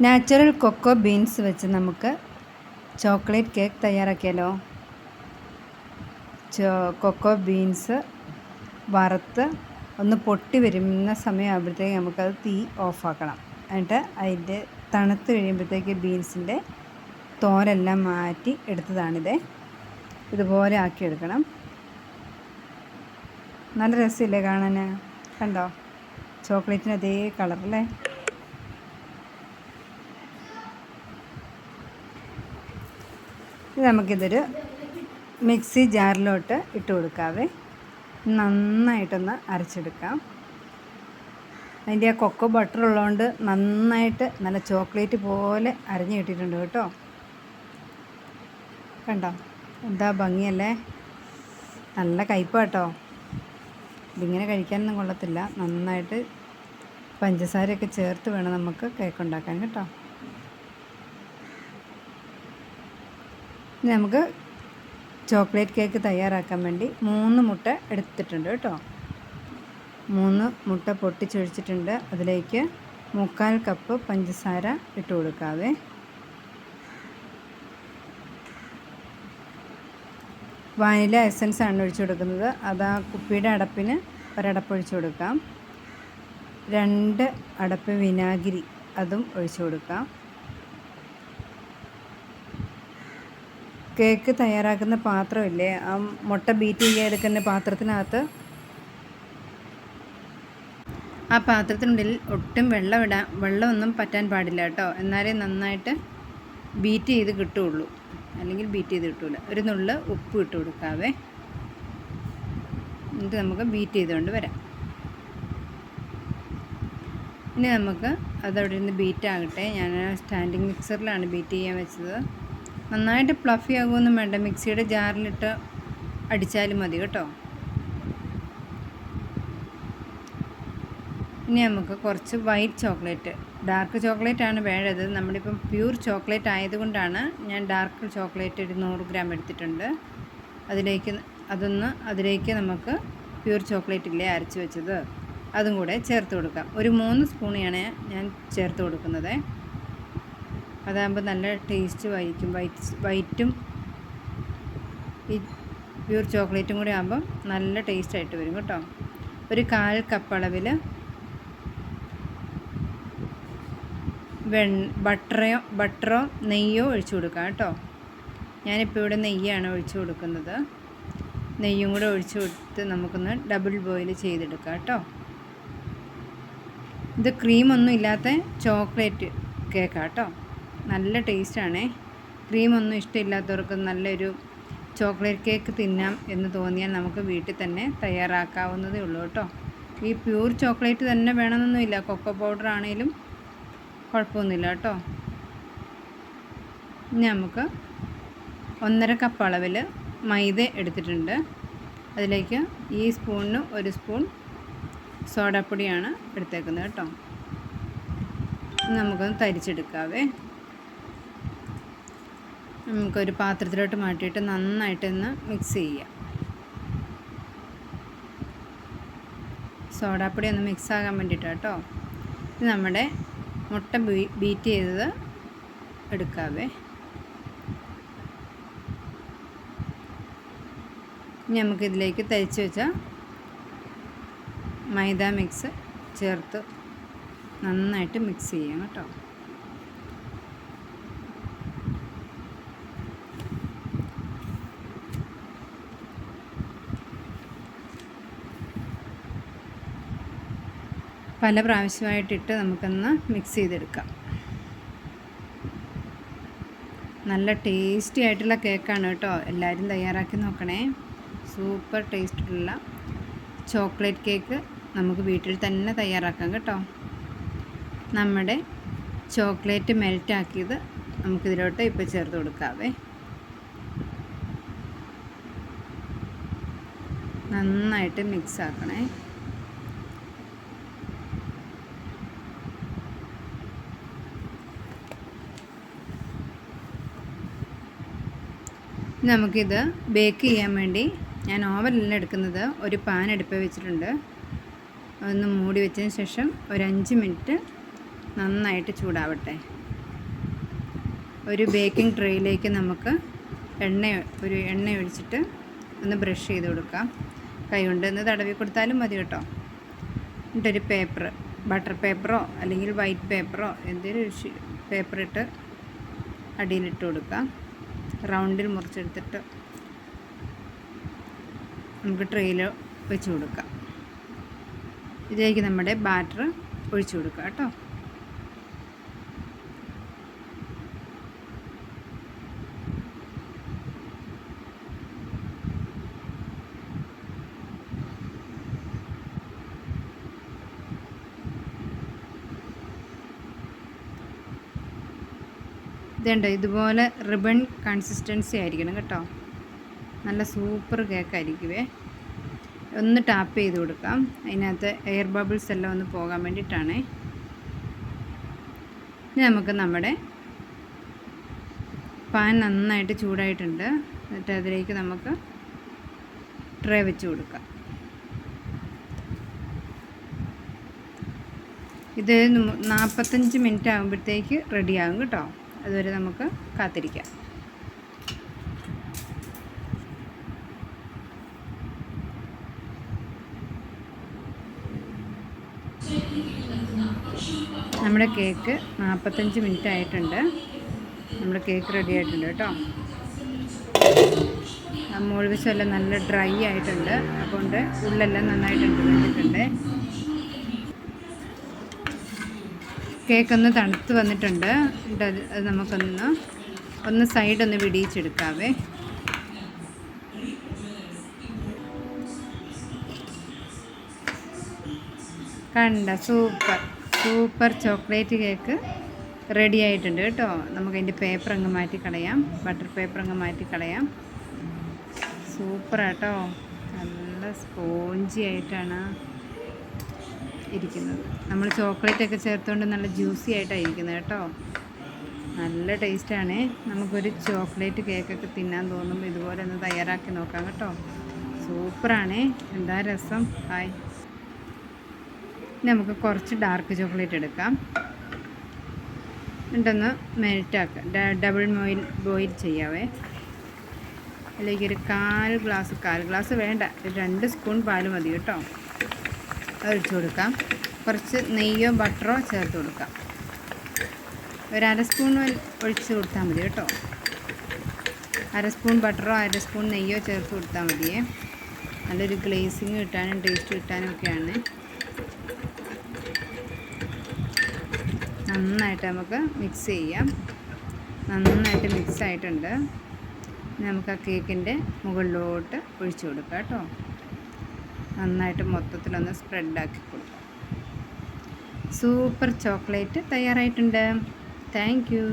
Natural cocoa beans വെച്ച് നമുക്ക് chocolate cake തയ്യാറാക്കിയാലോ. Cocoa beans വറുത്ത് ഒന്ന് പൊട്ടി വരുന്ന സമയമാകുമ്പോഴത്തേക്ക് നമുക്കത് തീ ഓഫാക്കണം. എന്നിട്ട് അതിൻ്റെ തണുത്ത് കഴിയുമ്പോഴത്തേക്ക് ബീൻസിൻ്റെ തോലെല്ലാം മാറ്റി എടുത്തതാണിത്. ഇതുപോലെ ആക്കിയെടുക്കണം. നല്ല രസമില്ലേ കാണാൻ? കണ്ടോ, ചോക്ലേറ്റിന് അതേ കളറല്ലേ. നമുക്കിതൊരു മിക്സി ജാറിലോട്ട് ഇട്ട് കൊടുക്കാവേ. നന്നായിട്ടൊന്ന് അരച്ചെടുക്കാം. അതിൻ്റെ ആ കൊക്കോ ബട്ടർ ഉള്ളതുകൊണ്ട് നന്നായിട്ട് നല്ല ചോക്ലേറ്റ് പോലെ അരഞ്ഞു കിട്ടിയിട്ടുണ്ട് കേട്ടോ. കണ്ടോ, എന്താ ഭംഗിയല്ലേ. നല്ല കയ്പ്പാട്ടോ. ഇതിങ്ങനെ കഴിക്കാനൊന്നും കൊള്ളത്തില്ല. നന്നായിട്ട് പഞ്ചസാരയൊക്കെ ചേർത്ത് വേണം നമുക്ക് കേക്ക് ഉണ്ടാക്കാൻ കേട്ടോ. ഇനി നമുക്ക് ചോക്ലേറ്റ് കേക്ക് തയ്യാറാക്കാൻ വേണ്ടി 3 മുട്ട എടുത്തിട്ടുണ്ട് കേട്ടോ. 3 മുട്ട പൊട്ടിച്ചൊഴിച്ചിട്ടുണ്ട്. അതിലേക്ക് 3/4 കപ്പ് പഞ്ചസാര ഇട്ട് കൊടുക്കാവേ. വാനില എസൻസ് ആണ് ഒഴിച്ചു കൊടുക്കുന്നത്. അത് ആ കുപ്പിയുടെ അടപ്പിന് ഒരടപ്പ് ഒഴിച്ചു കൊടുക്കാം. 2 അടപ്പ് വിനാഗിരി അതും ഒഴിച്ചു കൊടുക്കാം. കേക്ക് തയ്യാറാക്കുന്ന പാത്രമില്ലേ, ആ മുട്ട ബീറ്റ് ചെയ്യാൻ എടുക്കുന്ന പാത്രത്തിനകത്ത്, ആ പാത്രത്തിനുള്ളിൽ ഒട്ടും വെള്ളമൊന്നും പറ്റാൻ പാടില്ല കേട്ടോ. എന്നാലേ നന്നായിട്ട് ബീറ്റ് ചെയ്ത് കിട്ടുകയുള്ളൂ, അല്ലെങ്കിൽ ബീറ്റ് ചെയ്ത് കിട്ടില്ല. ഒരു നുള്ള് ഉപ്പ് ഇട്ട് കൊടുക്കാവേ. എന്നിട്ട് നമുക്ക് ബീറ്റ് ചെയ്തുകൊണ്ട് വരാം. ഇനി നമുക്ക് അതവിടെ നിന്ന് ബീറ്റ് ആകട്ടെ. ഞാൻ സ്റ്റാൻഡിങ് മിക്സറിലാണ് ബീറ്റ് ചെയ്യാൻ വെച്ചത്. നന്നായിട്ട് ഫ്ലഫി ആകുമൊന്നും വേണ്ട, മിക്സിയുടെ ജാറിലിട്ട് അടിച്ചാലും മതി കേട്ടോ. ഇനി നമുക്ക് കുറച്ച് വൈറ്റ് ചോക്ലേറ്റ്, ഡാർക്ക് ചോക്ലേറ്റാണ് വേണ്ടത്. നമ്മളിപ്പം പ്യൂർ ചോക്ലേറ്റ് ആയതുകൊണ്ടാണ് ഞാൻ ഡാർക്ക് ചോക്ലേറ്റ് ഒരു 100 ഗ്രാം എടുത്തിട്ടുണ്ട്. അതിലേക്ക് നമുക്ക് പ്യൂർ ചോക്ലേറ്റ് ഇല്ലേ അരച്ച് വെച്ചത്, അതും കൂടെ ചേർത്ത് കൊടുക്കാം. ഒരു 3 സ്പൂണാണ് ഞാൻ ചേർത്ത് കൊടുക്കുന്നത്. അതാകുമ്പോൾ നല്ല ടേസ്റ്റ് ആയിരിക്കും. വൈറ്റും ഈ പ്യൂർ ചോക്ലേറ്റും കൂടി ആകുമ്പം നല്ല ടേസ്റ്റായിട്ട് വരും കേട്ടോ. ഒരു 1/4 കപ്പ് അളവിൽ ബട്ടറോ നെയ്യോ ഒഴിച്ചു കൊടുക്കാം കേട്ടോ. ഞാനിപ്പോൾ ഇവിടെ നെയ്യാണ് ഒഴിച്ചു കൊടുക്കുന്നത്. നെയ്യും കൂടെ ഒഴിച്ചു കൊടുത്ത് നമുക്കൊന്ന് ഡബിൾ ബോയിൽ ചെയ്തെടുക്കാം കേട്ടോ. ഇത് ക്രീമൊന്നും ഇല്ലാത്ത ചോക്ലേറ്റ് കേക്കാണ് കേട്ടോ. നല്ല ടേസ്റ്റാണേ. ക്രീമൊന്നും ഇഷ്ടമില്ലാത്തവർക്ക് നല്ലൊരു ചോക്ലേറ്റ് കേക്ക് തിന്നാം എന്ന് തോന്നിയാൽ നമുക്ക് വീട്ടിൽ തന്നെ തയ്യാറാക്കാവുന്നതേ ഉള്ളൂ കേട്ടോ. ഈ പ്യൂർ ചോക്ലേറ്റ് തന്നെ വേണമെന്നൊന്നുമില്ല, കൊക്കോ പൗഡർ ആണെങ്കിലും കുഴപ്പമൊന്നുമില്ല കേട്ടോ. ഇനി നമുക്ക് 1.5 കപ്പ് അളവിൽ മൈദ എടുത്തിട്ടുണ്ട്. അതിലേക്ക് ഈ സ്പൂണിന് 1 സ്പൂൺ സോഡാപ്പൊടിയാണ് എടുത്തേക്കുന്നത് കേട്ടോ. നമുക്കൊന്ന് തരിച്ചെടുക്കാവേ. നമുക്കൊരു പാത്രത്തിലോട്ട് മാറ്റിയിട്ട് നന്നായിട്ടൊന്ന് മിക്സ് ചെയ്യാം. സോഡാപ്പൊടി ഒന്ന് മിക്സ് ആകാൻ വേണ്ടിയിട്ട് കേട്ടോ. ഇത് നമ്മുടെ മുട്ട ബീറ്റ് ചെയ്തത് എടുക്കാവേ. ഇനി നമുക്കിതിലേക്ക് തരിച്ച് വെച്ച മൈദ മിക്സ് ചേർത്ത് നന്നായിട്ട് മിക്സ് ചെയ്യാം കേട്ടോ. പല പ്രാവശ്യമായിട്ടിട്ട് നമുക്കൊന്ന് മിക്സ് ചെയ്തെടുക്കാം. നല്ല ടേസ്റ്റി ആയിട്ടുള്ള കേക്കാണ് കേട്ടോ. എല്ലാവരും തയ്യാറാക്കി നോക്കണേ. സൂപ്പർ ടേസ്റ്റുള്ള ചോക്ലേറ്റ് കേക്ക് നമുക്ക് വീട്ടിൽ തന്നെ തയ്യാറാക്കാം കേട്ടോ. നമ്മുടെ ചോക്ലേറ്റ് മെൽറ്റാക്കിയത് നമുക്കിതിലോട്ട് ഇപ്പോൾ ചേർത്ത് കൊടുക്കാവേ. നന്നായിട്ട് മിക്സ് ആക്കണേ. നമുക്കിത് ബേക്ക് ചെയ്യാൻ വേണ്ടി ഞാൻ ഓവനിലല്ല എടുക്കുന്നത്. ഒരു പാൻ അടുപ്പിൽ വെച്ചിട്ടുണ്ട്. അതൊന്ന് മൂടി വെച്ചതിന് ശേഷം ഒരു 5 മിനിറ്റ് നന്നായിട്ട് ചൂടാവട്ടെ. ഒരു ബേക്കിംഗ് ട്രേയിലേക്ക് നമുക്ക് എണ്ണ ഒഴിച്ചിട്ട് ഒന്ന് ബ്രഷ് ചെയ്ത് കൊടുക്കാം. കൈ കൊണ്ട് ഒന്ന് തടവി കൊടുത്താലും മതി കേട്ടോ. എന്നിട്ടൊരു പേപ്പർ, ബട്ടർ പേപ്പറോ അല്ലെങ്കിൽ വൈറ്റ് പേപ്പറോ എന്തെങ്കിലും ഒരു പേപ്പർ ഇട്ട് അടിയിലിട്ട് കൊടുക്കാം. റൗണ്ടിൽ മുറിച്ചെടുത്തിട്ട് നമുക്ക് ട്രെയിൽ വെച്ച് കൊടുക്കാം. ഇതിലേക്ക് നമ്മുടെ ബാറ്റർ ഒഴിച്ചു കൊടുക്കാം കേട്ടോ. ഇതുണ്ട്, ഇതുപോലെ റിബൺ കൺസിസ്റ്റൻസി ആയിരിക്കണം കേട്ടോ. നല്ല സൂപ്പർ കേക്കായിരിക്കുവേ. ഒന്ന് ടാപ്പ് ചെയ്ത് കൊടുക്കാം. അതിനകത്ത് എയർ ബബിൾസ് എല്ലാം ഒന്ന് പോകാൻ വേണ്ടിയിട്ടാണേ. ഇനി നമുക്ക് നമ്മുടെ പാൻ നന്നായിട്ട് ചൂടായിട്ടുണ്ട്. എന്നിട്ട് അതിലേക്ക് നമുക്ക് ട്രേ വെച്ച് കൊടുക്കാം. ഇത് 45 മിനിറ്റ് ആകുമ്പോഴത്തേക്ക് റെഡിയാകും കേട്ടോ. അതുവരെ നമുക്ക് കാത്തിരിക്കാം. നമ്മുടെ കേക്ക് 45 മിനിറ്റ് ആയിട്ടുണ്ട്. നമ്മുടെ കേക്ക് റെഡി ആയിട്ടുണ്ട് കേട്ടോ. മുകൾ വശമെല്ലാം നല്ല ഡ്രൈ ആയിട്ടുണ്ട്. അതുകൊണ്ട് ഉള്ളെല്ലാം നന്നായിട്ടുണ്ട് വെച്ചിട്ടുണ്ട്. കേക്കൊന്ന് തണുത്ത് വന്നിട്ടുണ്ട്. അത് നമുക്കൊന്ന് സൈഡൊന്ന് വിടിയിച്ചെടുക്കാവേ. കണ്ട സൂപ്പർ ചോക്ലേറ്റ് കേക്ക് റെഡി ആയിട്ടുണ്ട് കേട്ടോ. നമുക്കതിൻ്റെ പേപ്പർ അങ്ങ് മാറ്റി കളയാം. ബട്ടർ പേപ്പർ അങ്ങ് മാറ്റി കളയാം. സൂപ്പറാട്ടോ. നല്ല സ്പോഞ്ചി ആയിട്ടാണ് ഇരിക്കുന്നത്. നമ്മൾ ചോക്ലേറ്റൊക്കെ ചേർത്തുകൊണ്ട് നല്ല ജ്യൂസി ആയിട്ടാണ് ഇരിക്കുന്നത് കേട്ടോ. നല്ല ടേസ്റ്റാണ്. നമുക്കൊരു ചോക്ലേറ്റ് കേക്കൊക്കെ തിന്നാൻ തോന്നുമ്പോൾ ഇതുപോലെ ഒന്ന് തയ്യാറാക്കി നോക്കാം കേട്ടോ. സൂപ്പറാണ്. എന്താ രസം. ഹായ്. നമുക്ക് കുറച്ച് ഡാർക്ക് ചോക്ലേറ്റ് എടുക്കാം. എന്നിട്ടൊന്ന് മെൽറ്റാക്കാം. Double boil ചെയ്യാവേ. അതിലേക്കൊരു കാൽ ഗ്ലാസ് വേണ്ട, 2 സ്പൂൺ പാൽ മതി കേട്ടോ. ഒഴിച്ചു കൊടുക്കാം. കുറച്ച് നെയ്യോ ബട്ടറോ ചേർത്ത് കൊടുക്കാം. ഒരു 1/2 സ്പൂൺ ഒഴിച്ച് കൊടുത്താൽ മതി കേട്ടോ. 1/2 സ്പൂൺ ബട്ടറോ 1/2 സ്പൂൺ നെയ്യോ ചേർത്ത് കൊടുത്താൽ മതിയേ. നല്ലൊരു ഗ്ലേസിങ് കിട്ടാനും ടേസ്റ്റ് കിട്ടാനും ഒക്കെയാണ്. നന്നായിട്ട് നമുക്ക് മിക്സ് ചെയ്യാം. നന്നായിട്ട് മിക്സ് ആയിട്ടുണ്ട്. നമുക്ക് ആ കേക്കിൻ്റെ മുകളിലോട്ട് ഒഴിച്ചു കൊടുക്കാം കേട്ടോ. നന്നായിട്ട് മൊത്തത്തിലൊന്ന് സ്പ്രെഡാക്കി കൊടുക്കാം. സൂപ്പർ ചോക്ലേറ്റ് തയ്യാറായിട്ടുണ്ട്. Thank you.